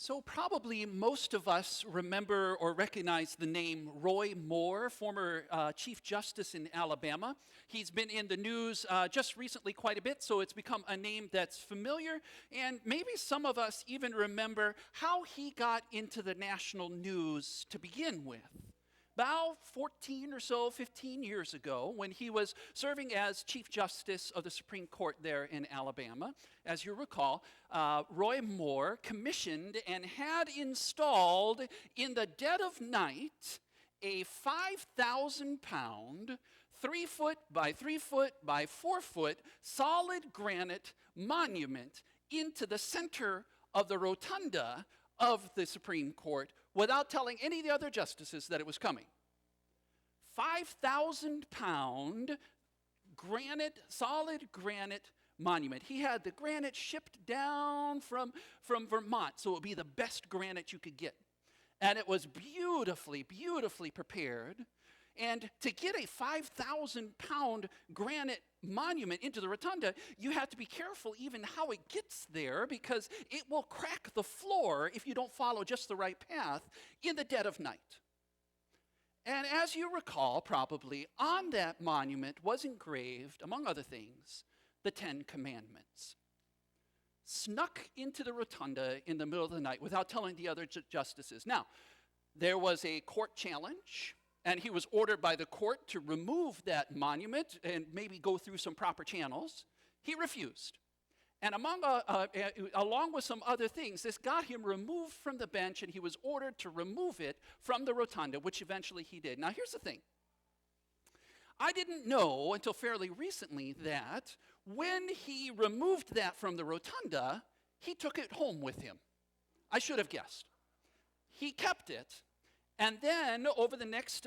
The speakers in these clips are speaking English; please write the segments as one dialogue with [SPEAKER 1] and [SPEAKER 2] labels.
[SPEAKER 1] So probably most of us remember or recognize the name Roy Moore, former Chief Justice in Alabama. He's been in the news just recently quite a bit, so it's become a name that's familiar. And maybe some of us even remember how he got into the national news to begin with. About 14 or so, 15 years ago, when he was serving as Chief Justice of the Supreme Court there in Alabama, as you recall, Roy Moore commissioned and had installed in the dead of night a 5,000-pound, 3-foot by 3-foot by 4-foot solid granite monument into the center of the rotunda of the Supreme Court without telling any of the other justices that it was coming. 5,000-pound solid granite monument. He had the granite shipped down from Vermont, so it would be the best granite you could get. And it was beautifully, beautifully prepared. And to get a 5,000-pound granite monument into the rotunda, you have to be careful even how it gets there, because it will crack the floor if you don't follow just the right path in the dead of night. And as you recall, probably, on that monument was engraved, among other things, the 10 Commandments. Snuck into the rotunda in the middle of the night without telling the other justices. Now, there was a court challenge, and he was ordered by the court to remove that monument and maybe go through some proper channels. He refused. And along with some other things, this got him removed from the bench, and he was ordered to remove it from the rotunda, which eventually he did. Now, here's the thing. I didn't know until fairly recently that when he removed that from the rotunda, he took it home with him. I should have guessed. He kept it. And then, over the next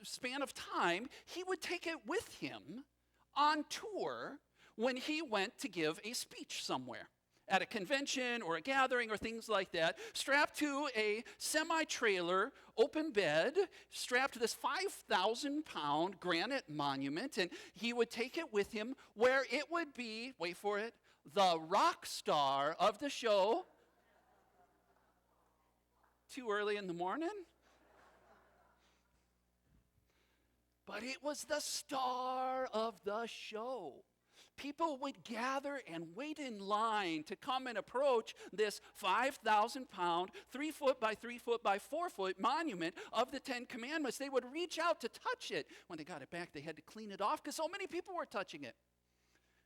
[SPEAKER 1] span of time, he would take it with him on tour when he went to give a speech somewhere, at a convention or a gathering or things like that, strapped to a semi-trailer, open bed, strapped to this 5,000-pound granite monument, and he would take it with him where it would be, wait for it, the rock star of the show. Too early in the morning? But it was the star of the show. People would gather and wait in line to come and approach this 5,000-pound, 3-foot by 3-foot by 4-foot monument of the 10 Commandments. They would reach out to touch it. When they got it back, they had to clean it off because so many people were touching it.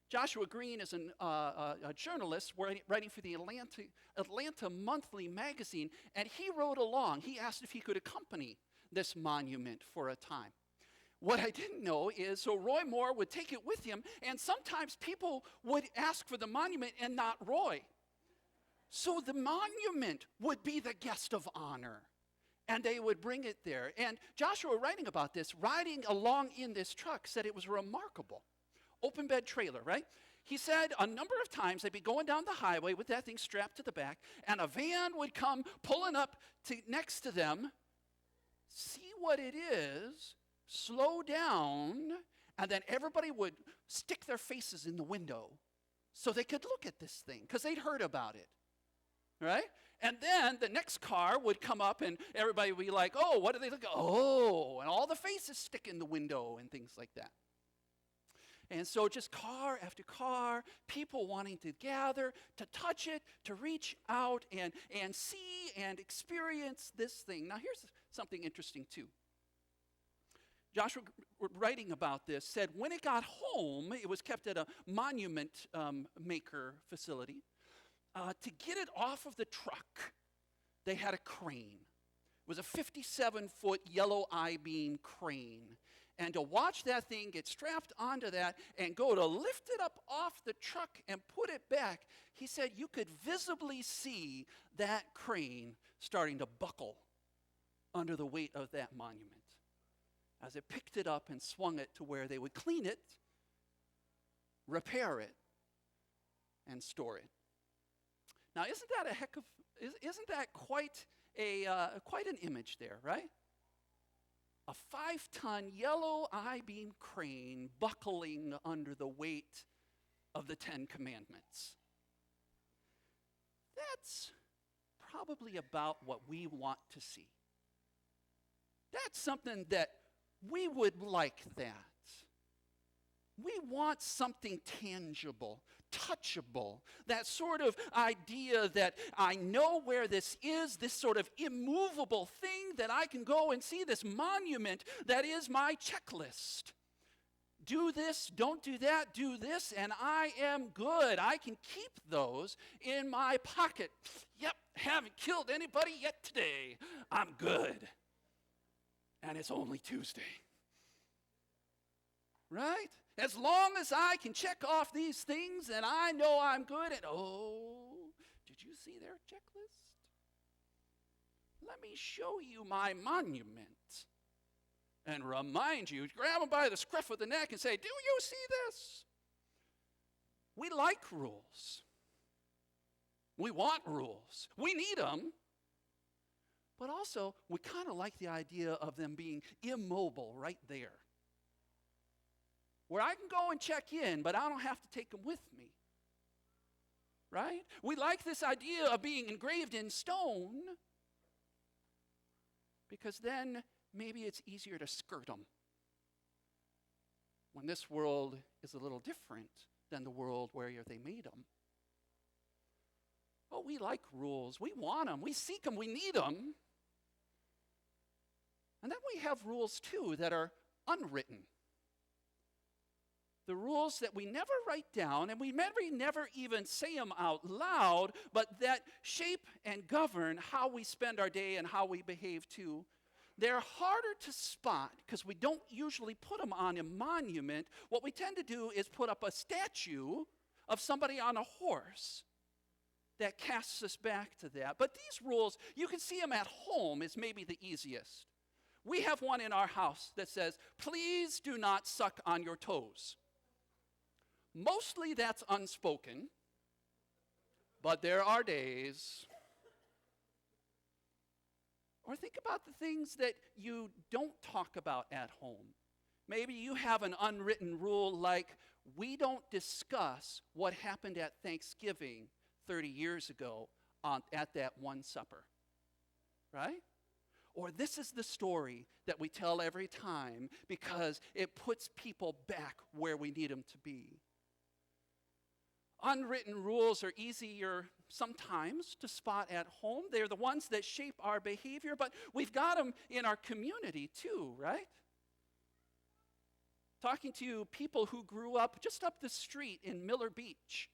[SPEAKER 1] Joshua Green is a journalist writing for the Atlanta Monthly magazine, and he wrote along. He asked if he could accompany this monument for a time. What I didn't know is, so Roy Moore would take it with him, and sometimes people would ask for the monument and not Roy. So the monument would be the guest of honor, and they would bring it there. And Joshua, writing about this, riding along in this truck, said it was remarkable. Open bed trailer, right? He said a number of times they'd be going down the highway with that thing strapped to the back, and a van would come pulling up next to them, see what it is, slow down, and then everybody would stick their faces in the window so they could look at this thing because they'd heard about it, right? And then the next car would come up and everybody would be like, oh, what do they look at? Oh, and all the faces stick in the window and things like that. And so just car after car, people wanting to gather, to touch it, to reach out and see and experience this thing. Now here's something interesting too. Joshua, writing about this, said when it got home, it was kept at a monument maker facility. To get it off of the truck, they had a crane. It was a 57-foot yellow I-beam crane. And to watch that thing get strapped onto that and go to lift it up off the truck and put it back, he said you could visibly see that crane starting to buckle under the weight of that monument as it picked it up and swung it to where they would clean it, repair it, and store it. Now, isn't that quite an image there, right? A 5-ton yellow I-beam crane buckling under the weight of the 10 Commandments. That's probably about what we want to see. That's something that we would like that. We want something tangible, touchable, that sort of idea that I know where this is, this sort of immovable thing that I can go and see, this monument that is my checklist. Do this, don't do that, do this, and I am good. I can keep those in my pocket. Yep, haven't killed anybody yet today. I'm good. And it's only Tuesday. Right? As long as I can check off these things and I know I'm good, and did you see their checklist? Let me show you my monument and remind you, grab them by the scruff of the neck and say, do you see this? We like rules. We want rules. We need them. But also, we kind of like the idea of them being immobile right there, where I can go and check in, but I don't have to take them with me. Right? We like this idea of being engraved in stone, because then maybe it's easier to skirt them. When this world is a little different than the world where they made them. Oh, we like rules. We want them. We seek them. We need them. And then we have rules, too, that are unwritten. The rules that we never write down, and we never even say them out loud, but that shape and govern how we spend our day and how we behave, too. They're harder to spot because we don't usually put them on a monument. What we tend to do is put up a statue of somebody on a horse that casts us back to that. But these rules, you can see them at home is maybe the easiest. We have one in our house that says, please do not suck on your toes. Mostly that's unspoken, but there are days. Or think about the things that you don't talk about at home. Maybe you have an unwritten rule like, we don't discuss what happened at Thanksgiving 30 years ago at that one supper, right? Or this is the story that we tell every time because it puts people back where we need them to be. Unwritten rules are easier sometimes to spot at home. They're the ones that shape our behavior, but we've got them in our community too, right? Talking to people who grew up just up the street in Miller Beach.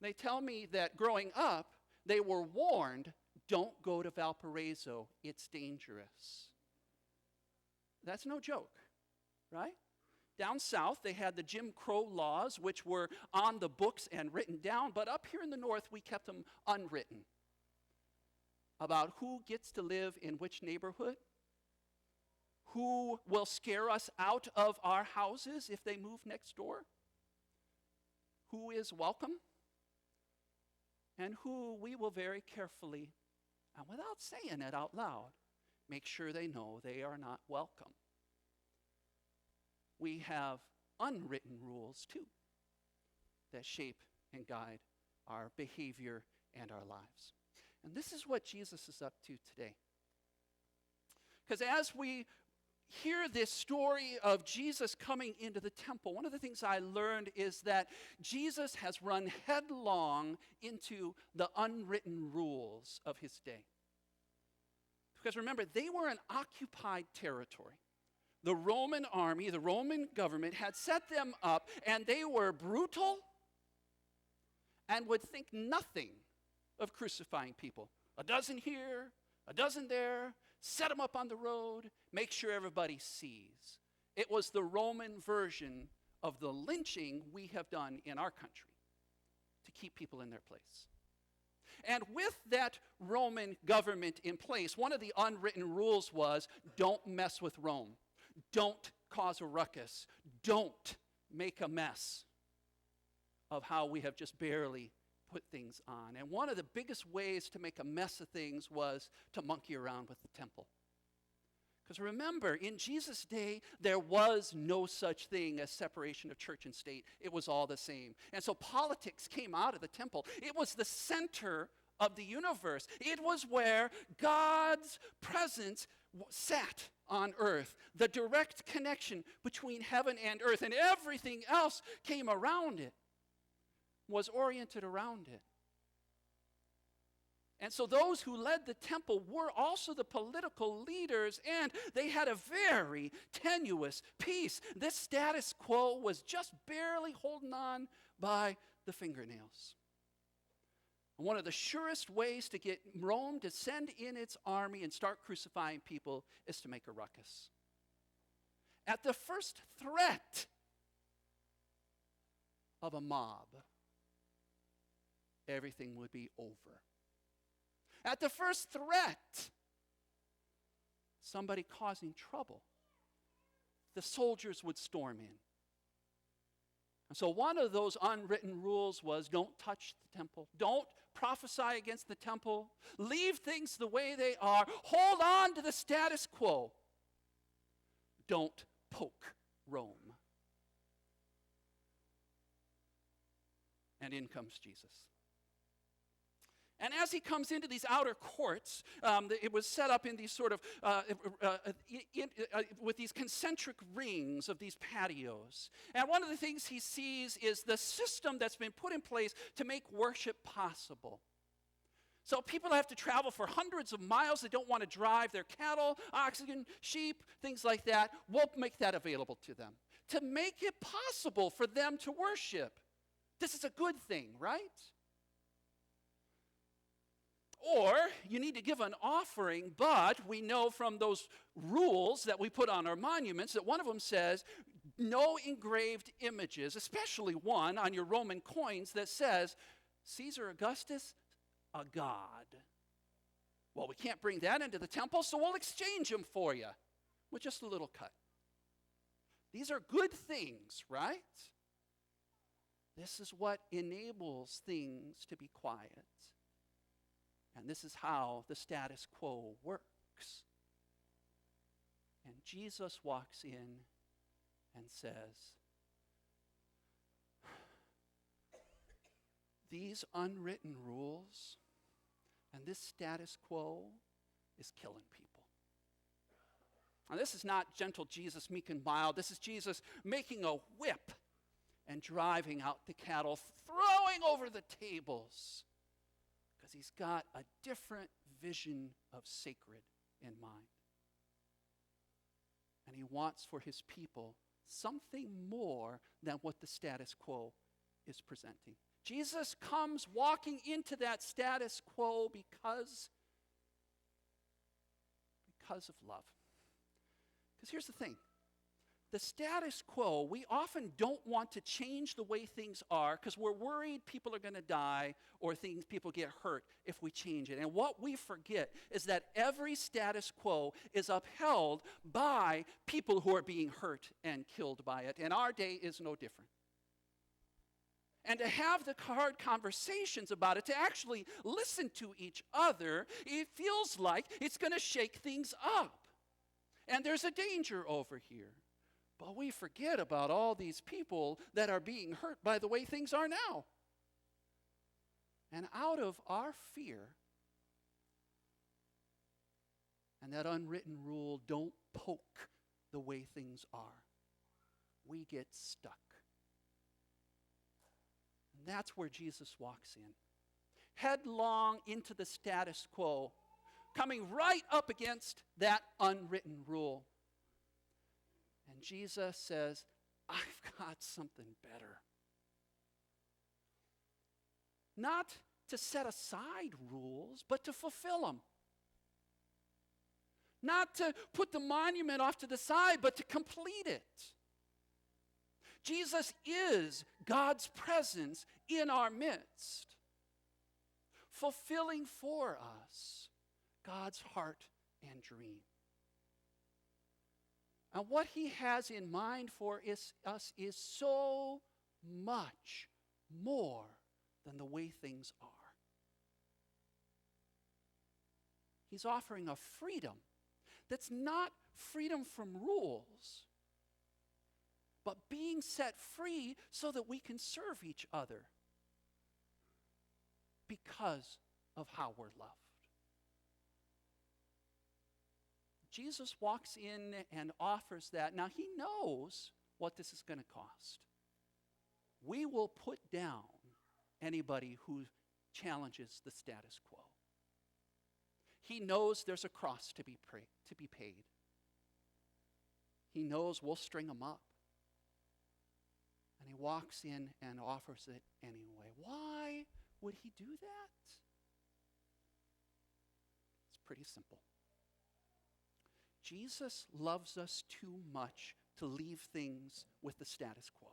[SPEAKER 1] They tell me that growing up, they were warned, don't go to Valparaiso, it's dangerous. That's no joke, right? Down south, they had the Jim Crow laws, which were on the books and written down, but up here in the north, we kept them unwritten about who gets to live in which neighborhood, who will scare us out of our houses if they move next door, who is welcome, and who we will very carefully, and without saying it out loud, make sure they know they are not welcome. We have unwritten rules, too, that shape and guide our behavior and our lives. And this is what Jesus is up to today. Because as we hear this story of Jesus coming into the temple, one of the things I learned is that Jesus has run headlong into the unwritten rules of his day. Because remember, they were an occupied territory. The Roman army, the Roman government had set them up, and they were brutal and would think nothing of crucifying people. A dozen here, a dozen there, set them up on the road, make sure everybody sees. It was the Roman version of the lynching we have done in our country to keep people in their place. And with that Roman government in place, one of the unwritten rules was, don't mess with Rome. Don't cause a ruckus. Don't make a mess of how we have just barely put things on. And one of the biggest ways to make a mess of things was to monkey around with the temple. Because remember, in Jesus' day, there was no such thing as separation of church and state. It was all the same. And so politics came out of the temple. It was the center of the universe. It was where God's presence sat on earth, the direct connection between heaven and earth, and everything else came around it, was oriented around it. And so those who led the temple were also the political leaders, and they had a very tenuous peace. This status quo was just barely holding on by the fingernails. And one of the surest ways to get Rome to send in its army and start crucifying people is to make a ruckus. At the first threat of a mob, everything would be over. At the first threat, somebody causing trouble, the soldiers would storm in. And so one of those unwritten rules was don't touch the temple, don't prophesy against the temple, leave things the way they are, hold on to the status quo, don't poke Rome. And in comes Jesus. And as he comes into these outer courts, it was set up in these sort of, with these concentric rings of these patios. And one of the things he sees is the system that's been put in place to make worship possible. So people have to travel for hundreds of miles. They don't want to drive their cattle, oxen, sheep, things like that. We'll make that available to them to make it possible for them to worship. This is a good thing, right? Or you need to give an offering, but we know from those rules that we put on our monuments that one of them says no engraved images, especially one on your Roman coins that says Caesar Augustus, a god. Well, we can't bring that into the temple, so we'll exchange him for you with just a little cut. These are good things, right? This is what enables things to be quiet. And this is how the status quo works. And Jesus walks in and says, these unwritten rules and this status quo is killing people. Now, this is not gentle Jesus, meek and mild. This is Jesus making a whip and driving out the cattle, throwing over the tables, because he's got a different vision of sacred in mind. And he wants for his people something more than what the status quo is presenting. Jesus comes walking into that status quo because of love. Because here's the thing. The status quo, we often don't want to change the way things are because we're worried people are going to die or people get hurt if we change it. And what we forget is that every status quo is upheld by people who are being hurt and killed by it. And our day is no different. And to have the hard conversations about it, to actually listen to each other, it feels like it's going to shake things up. And there's a danger over here. But we forget about all these people that are being hurt by the way things are now. And out of our fear and that unwritten rule, don't poke the way things are, we get stuck. And that's where Jesus walks in, headlong into the status quo, coming right up against that unwritten rule. And Jesus says, I've got something better. Not to set aside rules, but to fulfill them. Not to put the monument off to the side, but to complete it. Jesus is God's presence in our midst, fulfilling for us God's heart and dream. And what he has in mind for us is so much more than the way things are. He's offering a freedom that's not freedom from rules, but being set free so that we can serve each other because of how we're loved. Jesus walks in and offers that. Now, he knows what this is going to cost. We will put down anybody who challenges the status quo. He knows there's a cross to be paid. He knows we'll string them up. And he walks in and offers it anyway. Why would he do that? It's pretty simple. Jesus loves us too much to leave things with the status quo.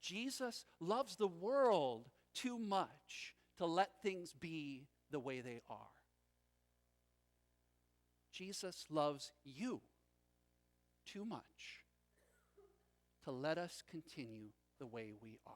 [SPEAKER 1] Jesus loves the world too much to let things be the way they are. Jesus loves you too much to let us continue the way we are.